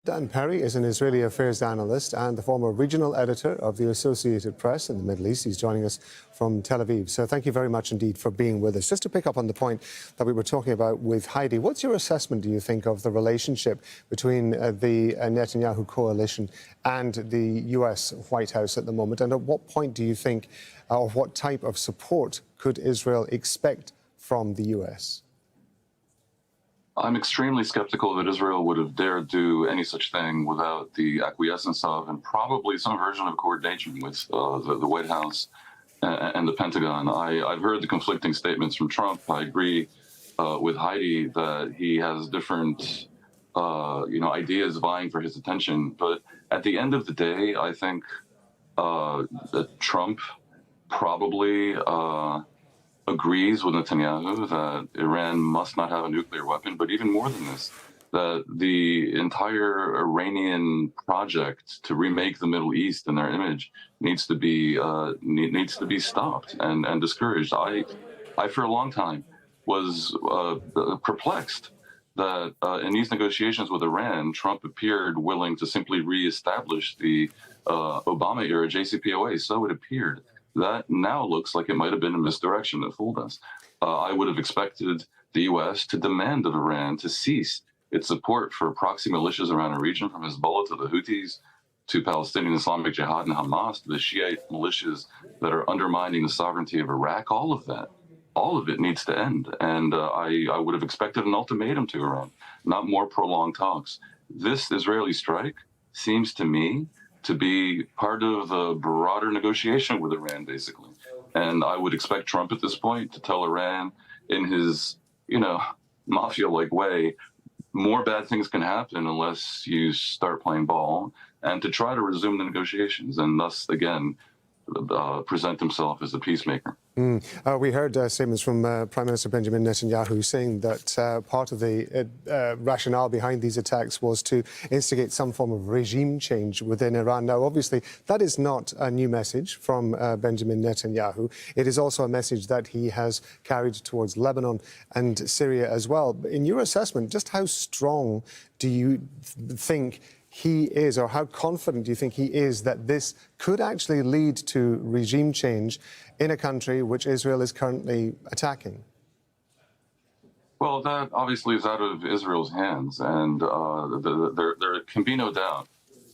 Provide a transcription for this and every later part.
Dan Perry is an Israeli affairs analyst and the former regional editor of the Associated Press in the Middle East. He's joining us from Tel Aviv. So thank you very much indeed for being with us. Just to pick up on the point that we were talking about with Heidi, what's your assessment, do you think, of the relationship between the Netanyahu coalition and the US White House at the moment? And at what point do you think, or what type of support could Israel expect from the US? I'm extremely skeptical that Israel would have dared do any such thing without the acquiescence of and probably some version of coordination with the White House and the Pentagon. I've heard the conflicting statements from Trump. I agree with Heidi that he has different ideas vying for his attention. But at the end of the day, I think that Trump probably agrees with Netanyahu that Iran must not have a nuclear weapon, but even more than this, that the entire Iranian project to remake the Middle East in their image needs to be stopped and discouraged. I for a long time was perplexed that in these negotiations with Iran, Trump appeared willing to simply reestablish the Obama-era JCPOA. So it appeared. That now looks like it might have been a misdirection that fooled us. I would have expected the U.S. to demand of Iran to cease its support for proxy militias around the region, from Hezbollah to the Houthis to Palestinian Islamic Jihad and Hamas, to the Shiite militias that are undermining the sovereignty of Iraq. All of it needs to end. And I would have expected an ultimatum to Iran, not more prolonged talks. This Israeli strike seems to me to be part of the broader negotiation with Iran, basically. And I would expect Trump at this point to tell Iran in his, mafia-like way, more bad things can happen unless you start playing ball, and to try to resume the negotiations and thus, again, present himself as a peacemaker. We heard statements from Prime Minister Benjamin Netanyahu saying that part of the rationale behind these attacks was to instigate some form of regime change within Iran. Now, obviously, that is not a new message from Benjamin Netanyahu. It is also a message that he has carried towards Lebanon and Syria as well. In your assessment, just how strong do you think he is, or how confident do you think he is that this could actually lead to regime change in a country which Israel is currently attacking? Well, that obviously is out of Israel's hands, and there can be no doubt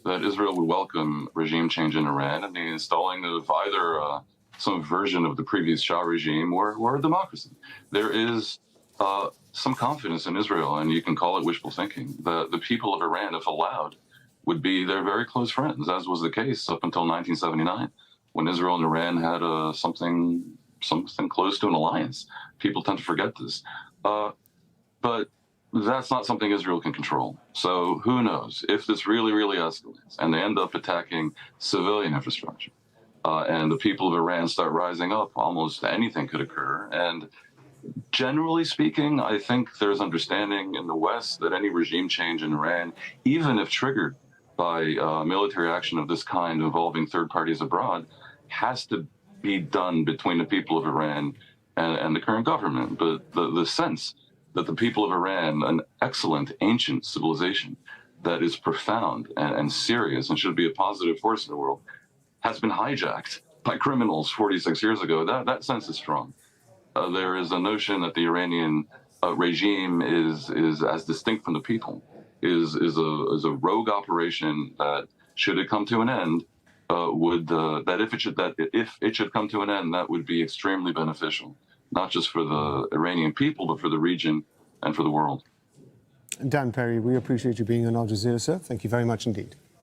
that Israel would welcome regime change in Iran and the installing of either some version of the previous Shah regime or a democracy. There is some confidence in Israel, and you can call it wishful thinking, that the people of Iran, if allowed, would be their very close friends, as was the case up until 1979, when Israel and Iran had something close to an alliance. People tend to forget this. But that's not something Israel can control. So who knows? If this really, really escalates and they end up attacking civilian infrastructure and the people of Iran start rising up, almost anything could occur. And generally speaking, I think there's understanding in the West that any regime change in Iran, even if triggered by military action of this kind involving third parties abroad, has to be done between the people of Iran and the current government. But the sense that the people of Iran, an excellent ancient civilization that is profound and serious and should be a positive force in the world, has been hijacked by criminals 46 years ago, that sense is strong. There is a notion that the Iranian regime is as distinct from the people, is a rogue operation that, should it come to an end, if it should come to an end, that would be extremely beneficial, not just for the Iranian people, but for the region and for the world. Dan Perry, we appreciate you being on Al Jazeera, sir. Thank you very much indeed.